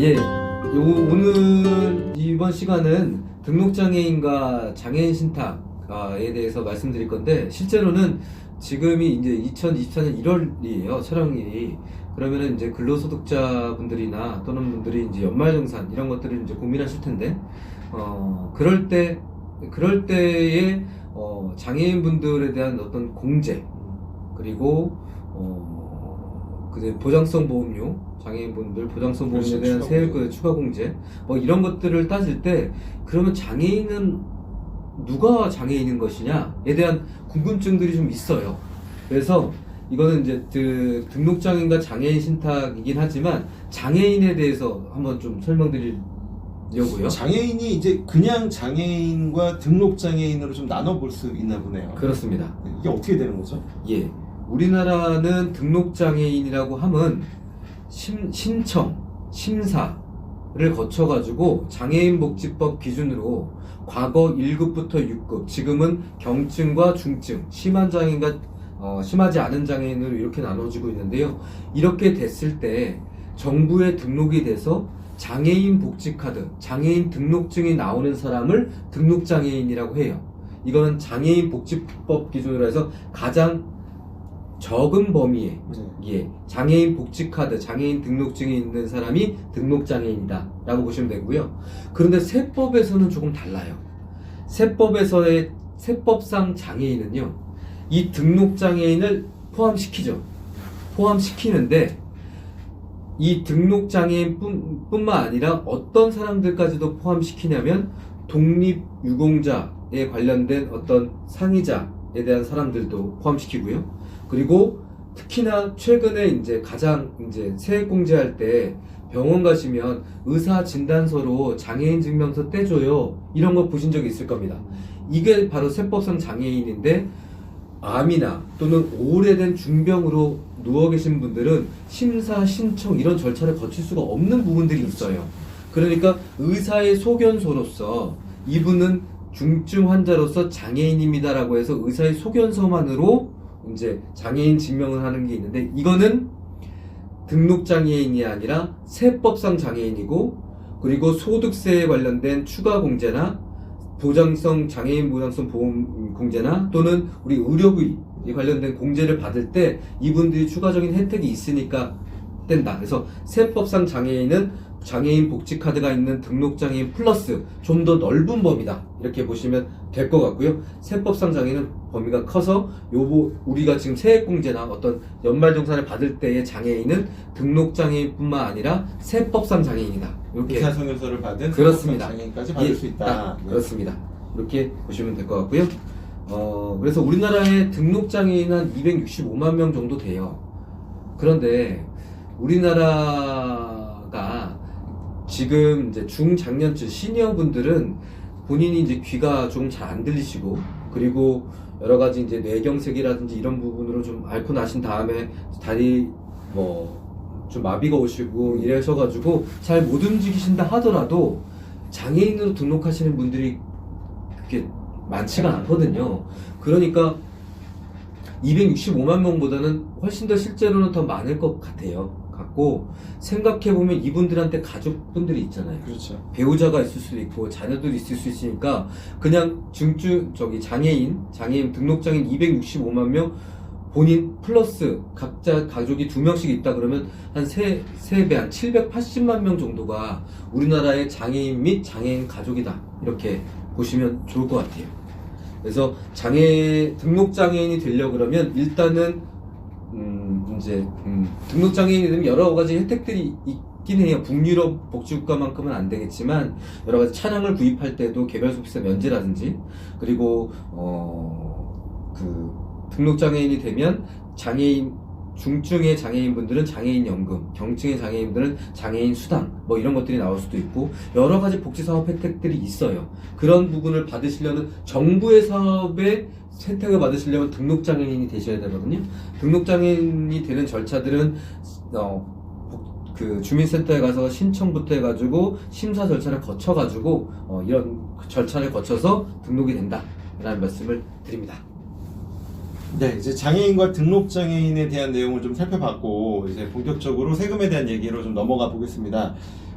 예, 오늘 이번 시간은 등록장애인과 장애인 신탁에 대해서 말씀드릴 건데, 실제로는 지금이 이제 2024년 1월이에요, 촬영일이. 그러면은 이제 근로소득자분들이나 또는 분들이 이제 연말정산 이런 것들을 이제 고민하실 텐데, 그럴 때에 장애인분들에 대한 어떤 공제, 그리고 보장성 보험료, 장애인분들 보장성 보험료에 대한 세액 추가 공제, 뭐 이런 것들을 따질 때, 그러면 장애인은 누가 장애인인 것이냐에 대한 궁금증들이 좀 있어요. 그래서 이거는 이제 등록장애인과 장애인 신탁이긴 하지만 장애인에 대해서 한번 좀 설명드리려고요. 장애인이 이제 그냥 장애인과 등록장애인으로 좀 나눠볼 수 있나 보네요. 그렇습니다. 이게 어떻게 되는 거죠? 예, 우리나라는 등록장애인이라고 하면 신청, 심사를 거쳐가지고 장애인복지법 기준으로 과거 1급부터 6급, 지금은 경증과 중증, 심한 장애인과 심하지 않은 장애인으로 이렇게 나눠지고 있는데요. 이렇게 됐을 때 정부에 등록이 돼서 장애인 복지카드, 장애인 등록증이 나오는 사람을 등록장애인이라고 해요. 이거는 장애인 복지법 기준으로 해서 가장 적은 범위에 장애인 복지카드, 장애인 등록증이 있는 사람이 등록장애인이다 라고 보시면 되고요. 그런데 세법에서는 조금 달라요. 세법에서의 세법상 장애인은요, 이 등록장애인을 포함시키는데, 이 등록장애인 뿐만 아니라 어떤 사람들까지도 포함시키냐면 독립유공자에 관련된 어떤 상이자에 대한 사람들도 포함시키고요. 그리고 특히나 최근에 이제 가장 이제 세액 공제할 때 병원 가시면 의사 진단서로 장애인 증명서 떼줘요, 이런 거 보신 적이 있을 겁니다. 이게 바로 세법상 장애인인데, 암이나 또는 오래된 중병으로 누워 계신 분들은 심사, 신청 이런 절차를 거칠 수가 없는 부분들이 있어요. 그러니까 의사의 소견서로서 이분은 중증 환자로서 장애인입니다라고 해서 의사의 소견서만으로 이제 장애인 증명을 하는 게 있는데, 이거는 등록장애인이 아니라 세법상 장애인이고, 그리고 소득세에 관련된 추가 공제나 장애인 보장성 보험 공제나 또는 우리 의료비에 관련된 공제를 받을 때 이분들이 추가적인 혜택이 있으니까 뗀다. 그래서 세법상 장애인은 장애인 복지카드가 있는 등록장애인 플러스 좀 더 넓은 범위다, 이렇게 보시면 될 것 같고요. 세법상 장애인은 범위가 커서 우리가 지금 세액공제나 어떤 연말정산을 받을 때의 장애인은 등록장애인뿐만 아니라 세법상 장애인이다, 이렇게 의사소견서를 받은 그렇습니다. 장애인까지 받을 수 있다. 그렇습니다. 이렇게 보시면 될 것 같고요. 그래서 우리나라의 등록장애인 한 265만 명 정도 돼요. 그런데 우리나라가 지금 이제 중장년층 시니어분들은 본인이 이제 귀가 좀 잘 안 들리시고, 그리고 여러 가지 이제 뇌경색이라든지 이런 부분으로 좀 앓고 나신 다음에 다리 좀 마비가 오시고 이러셔가지고 잘 못 움직이신다 하더라도 장애인으로 등록하시는 분들이 그렇게 많지가 않거든요. 그러니까 265만 명보다는 훨씬 더 실제로는 더 많을 것 같고, 생각해보면 이분들한테 가족분들이 있잖아요. 그렇죠. 배우자가 있을 수도 있고 자녀들이 있을 수 있으니까 그냥 장애인 등록장애인 265만 명 본인 플러스 각자 가족이 2명씩 있다 그러면 한 3배, 한 780만 명 정도가 우리나라의 장애인 및 장애인 가족이다, 이렇게 보시면 좋을 것 같아요. 그래서 등록장애인이 되려고 그러면 일단은 등록장애인이 되면 여러 가지 혜택들이 있긴 해요. 북유럽 복지국가만큼은 안 되겠지만 여러 가지 차량을 구입할 때도 개별소비세 면제라든지, 그리고 등록장애인이 되면 중증의 장애인분들은 장애인연금, 경증의 장애인분들은 장애인 수당, 이런 것들이 나올 수도 있고 여러 가지 복지사업 혜택들이 있어요. 그런 부분을 받으시려면 정부의 사업에 혜택을 받으시려면 등록장애인이 되셔야 되거든요. 등록장애인이 되는 절차들은 주민센터에 가서 신청부터 해가지고 심사 절차를 거쳐가지고 이런 절차를 거쳐서 등록이 된다라는 말씀을 드립니다. 네, 이제 장애인과 등록장애인에 대한 내용을 좀 살펴봤고, 이제 본격적으로 세금에 대한 얘기로 좀 넘어가 보겠습니다.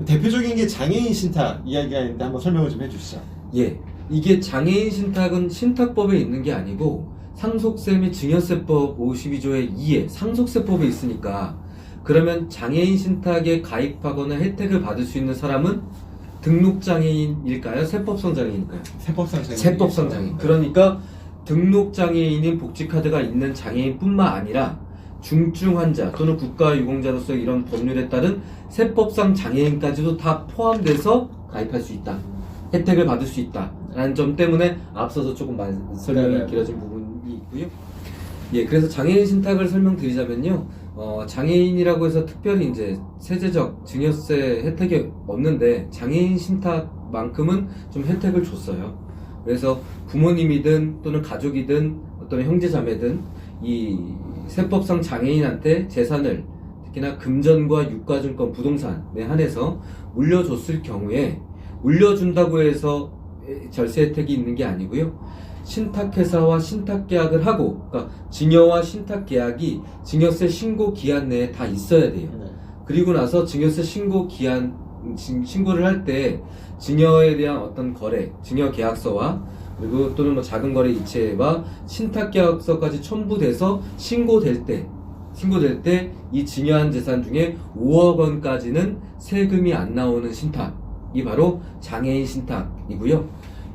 대표적인 게 장애인 신탁 이야기가 있는데 한번 설명을 좀 해주시죠. 예, 이게 장애인 신탁은 신탁법에 있는 게 아니고 상속세 및 증여세법 52조의 2에 상속세법에 있으니까, 그러면 장애인 신탁에 가입하거나 혜택을 받을 수 있는 사람은 등록장애인일까요? 세법상 장애인일까요? 세법상 장애인. 세법상 장애인. 그러니까 등록장애인인 복지카드가 있는 장애인뿐만 아니라 중증 환자 또는 국가유공자로서 이런 법률에 따른 세법상 장애인까지도 다 포함돼서 가입할 수 있다, 혜택을 받을 수 있다라는 점 때문에 앞서서 조금 설명이 네네. 길어진 부분이 있고요. 예, 그래서 장애인 신탁을 설명드리자면요, 장애인이라고 해서 특별히 이제 세제적 증여세 혜택이 없는데 장애인 신탁만큼은 좀 혜택을 줬어요. 그래서 부모님이든 또는 가족이든 어떤 형제자매든 이 세법상 장애인한테 재산을 특히나 금전과 유가증권, 부동산에 한해서 물려줬을 경우에, 물려준다고 해서 절세 혜택이 있는 게 아니고요, 신탁회사와 신탁계약을 하고, 그러니까 증여와 신탁계약이 증여세 신고 기한 내에 다 있어야 돼요. 네. 그리고 나서 증여세 신고 기한, 신고를 할 때 증여에 대한 어떤 거래, 증여계약서와 그리고 또는 뭐 작은 거래 이체와 신탁계약서까지 첨부돼서 신고될 때 이 증여한 재산 중에 5억 원까지는 세금이 안 나오는 신탁이 바로 장애인 신탁이고요.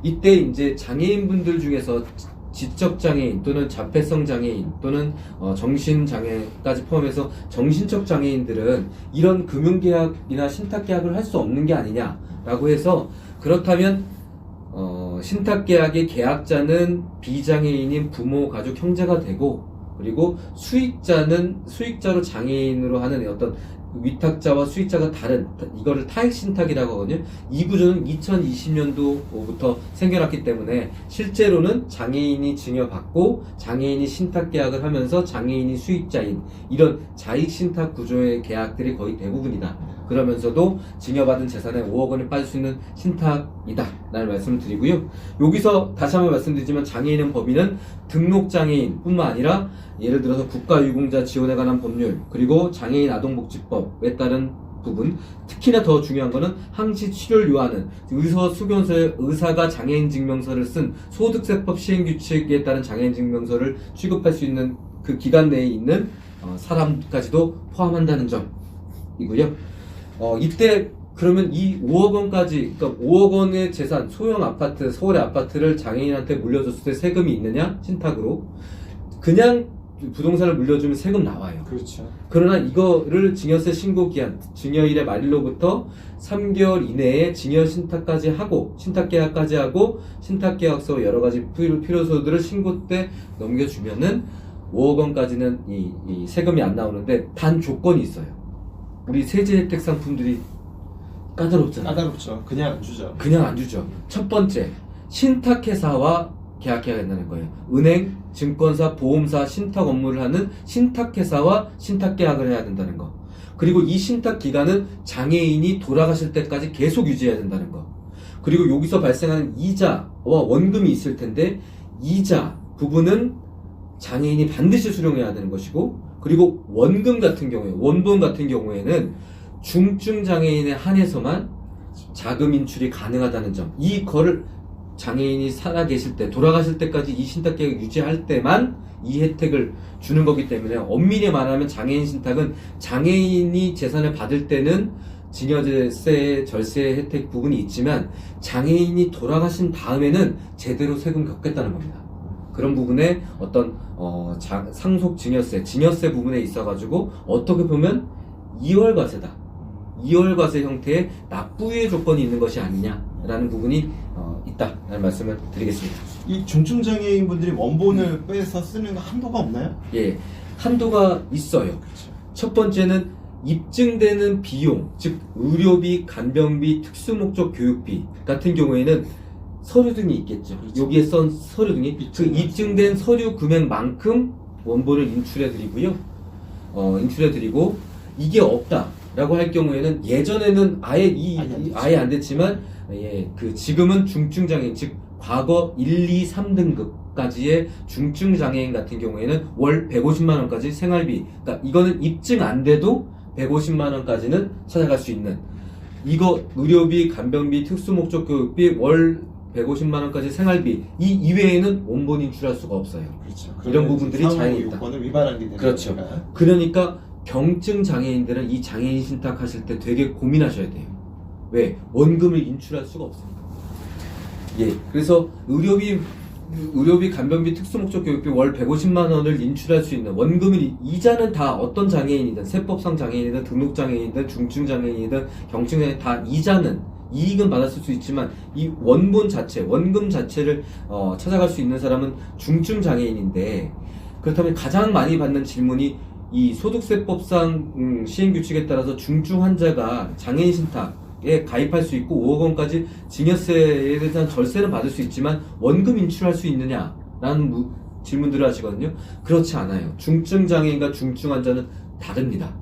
이때 이제 장애인분들 중에서 지적장애인 또는 자폐성 장애인 또는 정신장애까지 포함해서 정신적 장애인들은 이런 금융계약이나 신탁계약을 할 수 없는 게 아니냐라고 해서, 그렇다면 신탁계약의 계약자는 비장애인인 부모, 가족, 형제가 되고, 그리고 수익자로 장애인으로 하는 어떤 위탁자와 수익자가 다른, 이거를 타액신탁이라고 하거든요. 이 구조는 2020년도부터 생겨났기 때문에 실제로는 장애인이 증여받고 장애인이 신탁계약을 하면서 장애인이 수익자인 이런 자익신탁 구조의 계약들이 거의 대부분이다. 그러면서도 증여받은 재산에 5억 원이 빠질 수 있는 신탁이다 라는 말씀을 드리고요. 여기서 다시 한번 말씀드리지만 장애인은 법인은 등록장애인 뿐만 아니라 예를 들어서 국가유공자 지원에 관한 법률, 그리고 장애인 아동복지법에 따른 부분, 특히나 더 중요한 거는 항시 치료를 요하는 의사수견서에 의사가 장애인 증명서를 쓴 소득세법 시행규칙에 따른 장애인 증명서를 취급할 수 있는 그 기간 내에 있는 사람까지도 포함한다는 점이고요. 이때 그러면 이 5억 원까지, 그러니까 5억 원의 재산, 소형 아파트, 서울의 아파트를 장애인한테 물려줬을 때 세금이 있느냐? 신탁으로. 그냥 부동산을 물려주면 세금 나와요. 그렇죠. 그러나 이거를 증여세 신고 기한, 증여일의 말일로부터 3개월 이내에 증여 신탁까지 하고, 신탁계약까지 하고, 신탁계약서 여러 가지 필요소들을 신고 때 넘겨주면은 5억 원까지는 이 세금이 안 나오는데, 단 조건이 있어요. 우리 세제 혜택 상품들이 까다롭잖아요. 까다롭죠. 그냥 안 주죠. 그냥 안 주죠. 첫 번째, 신탁회사와 계약해야 된다는 거예요. 은행, 증권사, 보험사, 신탁 업무를 하는 신탁회사와 신탁계약을 해야 된다는 거. 그리고 이 신탁 기간은 장애인이 돌아가실 때까지 계속 유지해야 된다는 거. 그리고 여기서 발생하는 이자와 원금이 있을 텐데, 이자 부분은 장애인이 반드시 수령해야 되는 것이고, 그리고 원금 같은 경우에, 원본 같은 경우에는 중증 장애인에 한해서만 자금 인출이 가능하다는 점. 이거를 장애인이 살아계실 때, 돌아가실 때까지 이 신탁계획을 유지할 때만 이 혜택을 주는 거기 때문에, 엄밀히 말하면 장애인 신탁은 장애인이 재산을 받을 때는 증여세, 절세 혜택 부분이 있지만 장애인이 돌아가신 다음에는 제대로 세금 걷겠다는 겁니다. 그런 부분에 어떤 상속 증여세 부분에 있어가지고 어떻게 보면 이월과세다. 이월과세 형태의 납부의 조건이 있는 것이 아니냐라는 부분이 있다라는 말씀을 드리겠습니다. 이 중증 장애인 분들이 원본을 빼서 쓰는 한도가 없나요? 예, 한도가 있어요. 그렇죠. 첫 번째는 입증되는 비용, 즉 의료비, 간병비, 특수목적 교육비 같은 경우에는 서류 등이 있겠죠. 그렇죠. 여기에 썬 서류 등이 그 입증된 서류 금액만큼 원본을 인출해드리고요. 인출해드리고, 이게 없다라고 할 경우에는, 예전에는 아예 안 됐지만, 그 지금은 중증 장애인, 즉 과거 1, 2, 3등급까지의 중증 장애인 같은 경우에는 월 150만 원까지 생활비, 그러니까 이거는 입증 안 돼도 150만 원까지는 찾아갈 수 있는 이거 의료비, 간병비, 특수목적교육비, 월 150만 원까지 생활비 이 이외에는 원본 인출할 수가 없어요. 그렇죠. 이런 부분들이 자연히 있다. 요건을 위반하게 되는 그렇죠. 거니까. 그러니까 경증 장애인들은 이 장애인 신탁하실 때 되게 고민하셔야 돼요. 왜? 원금을 인출할 수가 없으니까. 예. 그래서 의료비, 간병비, 특수목적교육비 월 150만 원을 인출할 수 있는 원금을 이자는 다 어떤 장애인이든 세법상 장애인이든 등록장애인이든 중증장애인이든 경증장애인 다 이익은 받았을 수 있지만 이 원금 자체를 찾아갈 수 있는 사람은 중증장애인인데 그렇다면 가장 많이 받는 질문이 이 소득세법상 시행규칙에 따라서 중증 환자가 장애인 신탁에 가입할 수 있고 5억 원까지 증여세에 대한 절세는 받을 수 있지만 원금 인출할 수 있느냐라는 질문들을 하시거든요. 그렇지 않아요. 중증 장애인과 중증 환자는 다릅니다.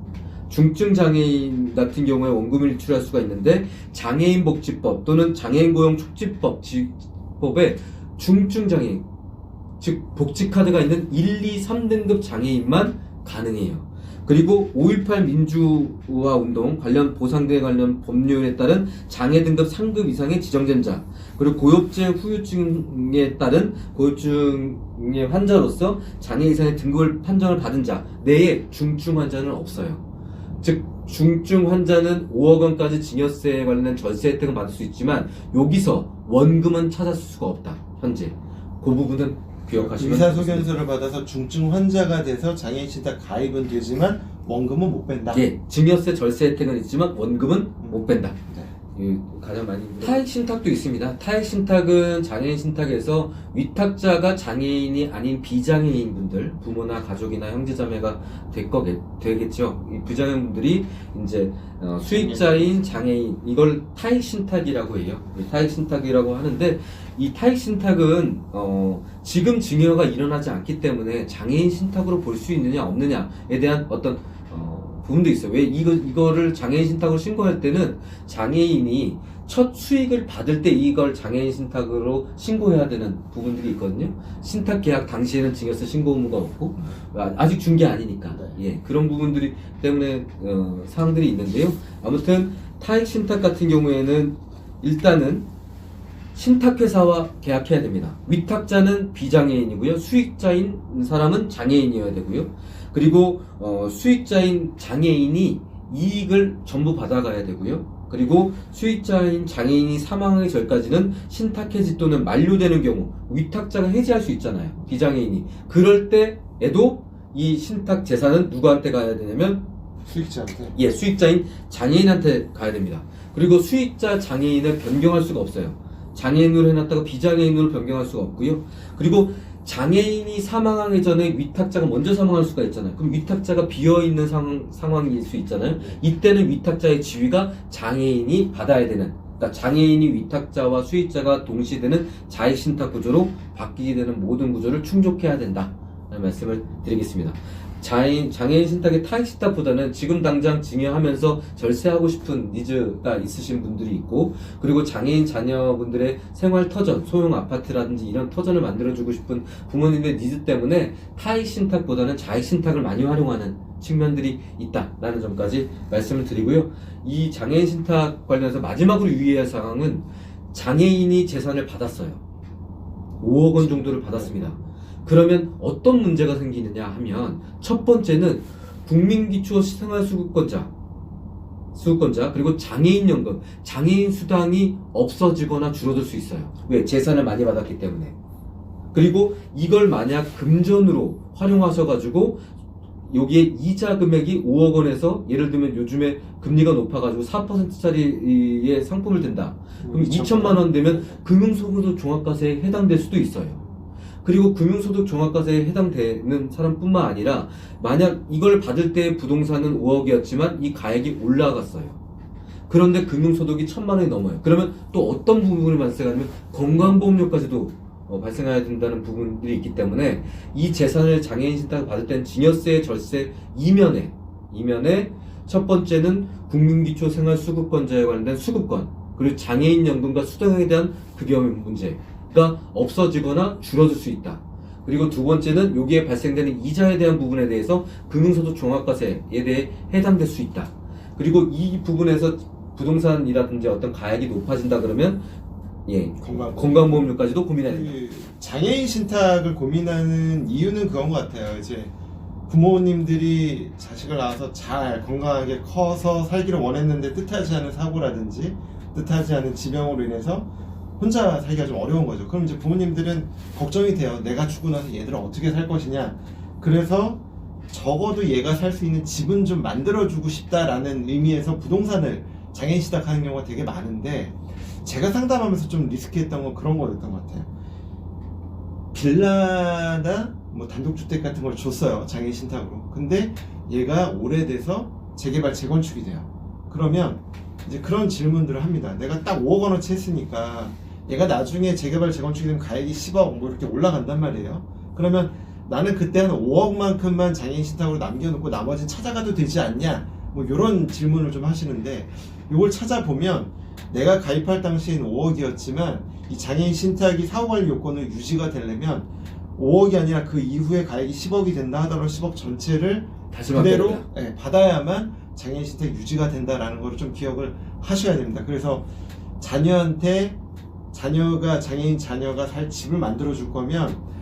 중증 장애인 같은 경우에 원금을 인출할 수가 있는데 장애인복지법 또는 장애인고용촉진법에 중증 장애인 즉 복지카드가 있는 1, 2, 3등급 장애인만 가능해요. 그리고 5.18 민주화 운동 관련 보상등에 관련 법률에 따른 장애 등급 3급 이상의 지정된 자, 그리고 고엽제 후유증에 따른 고엽증의 환자로서 장애 이상의 등급을 판정을 받은 자 내에 중증 환자는 없어요. 즉 중증 환자는 5억 원까지 증여세에 관련된 절세 혜택은 받을 수 있지만 여기서 원금은 찾을 수가 없다. 현재 그 부분은 기억하시면 의사소견서를 받아서 중증 환자가 돼서 장애인 신탁 가입은 되지만 원금은 못 뺀다. 예, 증여세 절세 혜택은 있지만 원금은 못 뺀다. 네. 가장 많이 타액 신탁도 있습니다. 타액 신탁은 장애인 신탁에서 위탁자가 장애인이 아닌 비장애인 분들, 부모나 가족이나 형제자매가 되겠죠. 이 비장애인분들이 이제 수익자인 장애인 이걸 타액 신탁이라고 해요. 타액 신탁이라고 하는데 이 타액 신탁은 지금 증여가 일어나지 않기 때문에 장애인 신탁으로 볼 수 있느냐 없느냐에 대한 어떤 부분도 있어요. 왜 이거를 장애인 신탁으로 신고할 때는 장애인이 첫 수익을 받을 때 이걸 장애인 신탁으로 신고해야 되는 부분들이 있거든요. 신탁 계약 당시에는 증여세 신고 의무가 없고 아직 준 게 아니니까 예, 그런 부분들이 때문에 사항들이 있는데요. 아무튼 타액 신탁 같은 경우에는 일단은 신탁회사와 계약해야 됩니다. 위탁자는 비장애인이고요. 수익자인 사람은 장애인이어야 되고요. 그리고 수익자인 장애인이 이익을 전부 받아가야 되고요. 그리고 수익자인 장애인이 사망하기 전까지는 신탁 해지 또는 만료되는 경우 위탁자가 해지할 수 있잖아요. 비장애인이. 그럴 때에도 이 신탁 재산은 누구한테 가야 되냐면 수익자한테. 예, 수익자인 장애인한테 가야 됩니다. 그리고 수익자 장애인을 변경할 수가 없어요. 장애인으로 해놨다가 비장애인으로 변경할 수가 없고요. 그리고 장애인이 사망하기 전에 위탁자가 먼저 사망할 수가 있잖아요. 그럼 위탁자가 비어있는 상황일 수 있잖아요. 이때는 위탁자의 지위가 장애인이 받아야 되는, 그러니까 장애인이 위탁자와 수익자가 동시에 되는 자익신탁 구조로 바뀌게 되는 모든 구조를 충족해야 된다 라는 말씀을 드리겠습니다. 장애인 신탁의 타액 신탁보다는 지금 당장 증여하면서 절세하고 싶은 니즈가 있으신 분들이 있고, 그리고 장애인 자녀분들의 생활 터전, 소형 아파트라든지 이런 터전을 만들어주고 싶은 부모님의 니즈 때문에 타액 신탁보다는 자익 신탁을 많이 활용하는 측면들이 있다라는 점까지 말씀을 드리고요. 이 장애인 신탁 관련해서 마지막으로 유의할 사항은 장애인이 재산을 받았어요. 5억 원 정도를 받았습니다. 그러면 어떤 문제가 생기느냐 하면 첫 번째는 국민기초 생활수급권자 그리고 장애인연금, 장애인 수당이 없어지거나 줄어들 수 있어요. 왜? 재산을 많이 받았기 때문에. 그리고 이걸 만약 금전으로 활용하셔가지고 여기에 이자 금액이 5억 원에서 예를 들면 요즘에 금리가 높아가지고 4%짜리의 상품을 든다. 그럼 2천만 원 되면 금융소득 종합과세에 해당될 수도 있어요. 그리고 금융소득 종합과세에 해당되는 사람뿐만 아니라 만약 이걸 받을 때 부동산은 5억이었지만 이 가액이 올라갔어요. 그런데 금융소득이 1,000만 원이 넘어요. 그러면 또 어떤 부분이 발생하냐면 건강보험료까지도 발생해야 된다는 부분들이 있기 때문에 이 재산을 장애인 신탁을 받을 때는 증여세, 절세 이면에 첫 번째는 국민기초 생활수급권자에 관련된 수급권, 그리고 장애인연금과 수당에 대한 급여 문제 가 없어지거나 줄어들 수 있다. 그리고 두 번째는 여기에 발생되는 이자에 대한 부분에 대해서 금융소득 종합과세에 대해 해당될 수 있다. 그리고 이 부분에서 부동산이라든지 어떤 가액이 높아진다 그러면 예, 건강보험. 건강보험료까지도 고민해야 된다. 그 장애인 신탁을 고민하는 이유는 그건 것 같아요. 이제 부모님들이 자식을 낳아서 잘 건강하게 커서 살기를 원했는데 뜻하지 않은 사고라든지 뜻하지 않은 지병으로 인해서 혼자 살기가 좀 어려운 거죠. 그럼 이제 부모님들은 걱정이 돼요. 내가 죽고 나서 얘들은 어떻게 살 것이냐. 그래서 적어도 얘가 살 수 있는 집은 좀 만들어주고 싶다라는 의미에서 부동산을 장애인 신탁하는 경우가 되게 많은데, 제가 상담하면서 좀 리스키했던 건 그런 거였던 것 같아요. 빌라나 뭐 단독주택 같은 걸 줬어요, 장애인 신탁으로. 근데 얘가 오래돼서 재개발 재건축이 돼요. 그러면 이제 그런 질문들을 합니다. 내가 딱 5억 원어치 했으니까 얘가 나중에 재개발 재건축이 되면 가액이 10억 뭐 이렇게 올라간단 말이에요. 그러면 나는 그때 한 5억만큼만 장애인 신탁으로 남겨놓고 나머지는 찾아가도 되지 않냐, 뭐 이런 질문을 좀 하시는데, 이걸 찾아보면 내가 가입할 당시에는 5억이었지만 이 장애인 신탁이 사후관리 요건을 유지가 되려면 5억이 아니라 그 이후에 가액이 10억이 된다 하더라도 10억 전체를 다시 그대로 받게 된다. 예, 받아야만 장애인 신탁이 유지가 된다라는 걸 좀 기억을 하셔야 됩니다. 그래서 자녀가 장애인 자녀가 살 집을 만들어 줄 거면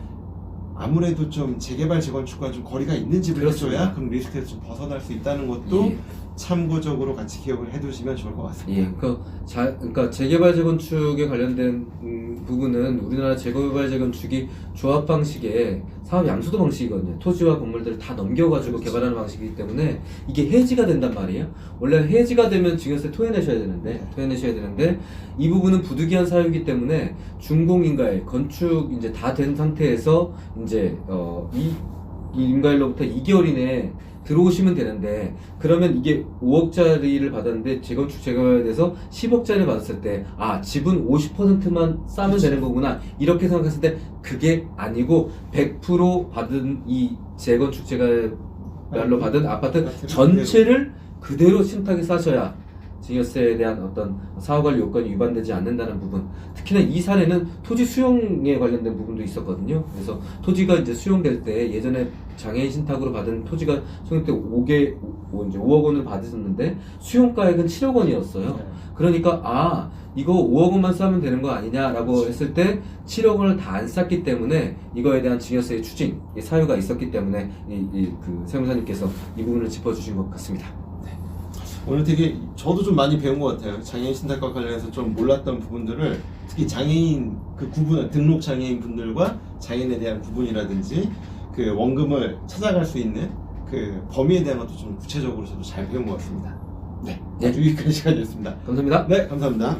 아무래도 좀 재개발 재건축과 좀 거리가 있는 집을 그렇습니다. 해줘야 그런 리스크에서 좀 벗어날 수 있다는 것도 예. 참고적으로 같이 기억을 해두시면 좋을 것 같습니다. 예, 그러니까 재개발 재건축에 관련된 부분은 우리나라 재개발 재건축이 조합 방식의 사업 양수도 방식이거든요. 토지와 건물들을 다 넘겨가지고 그렇지. 개발하는 방식이기 때문에 이게 해지가 된단 말이에요. 원래 해지가 되면 증여세 토해내셔야 되는데 이 부분은 부득이한 사유이기 때문에 준공인가일 건축 이제 다 된 상태에서 이제 이 인가일로부터 2개월 이내에 들어오시면 되는데, 그러면 이게 5억짜리를 받았는데 재건축 재개발에 대해서 10억짜리 받았을 때 집은 50%만 싸면 그치. 되는 거구나 이렇게 생각했을 때 그게 아니고 100% 받은 이 재건축 재개발로 받은 아파트 전체를 그대로 신탁에 싸셔야 증여세에 대한 어떤 사후관리 요건이 위반되지 않는다는 부분. 특히나 이 사례는 토지 수용에 관련된 부분도 있었거든요. 그래서 토지가 이제 수용될 때 예전에 장애인 신탁으로 받은 토지가 수용 때 5억 원을 받으셨는데 수용가액은 7억 원이었어요. 그러니까 이거 5억 원만 싸면 되는 거 아니냐라고 했을 때 7억 원을 다 안 쌌기 때문에 이거에 대한 증여세의 추징 사유가 있었기 때문에 그 세무사님께서 이 부분을 짚어주신 것 같습니다. 오늘 되게 저도 좀 많이 배운 것 같아요. 장애인 신탁과 관련해서 좀 몰랐던 부분들을, 특히 장애인 그 구분, 등록 장애인 분들과 장애인에 대한 구분이라든지 그 원금을 찾아갈 수 있는 그 범위에 대한 것도 좀 구체적으로 저도 잘 배운 것 같습니다. 네, 아주 유익한 시간이었습니다. 감사합니다. 네, 감사합니다.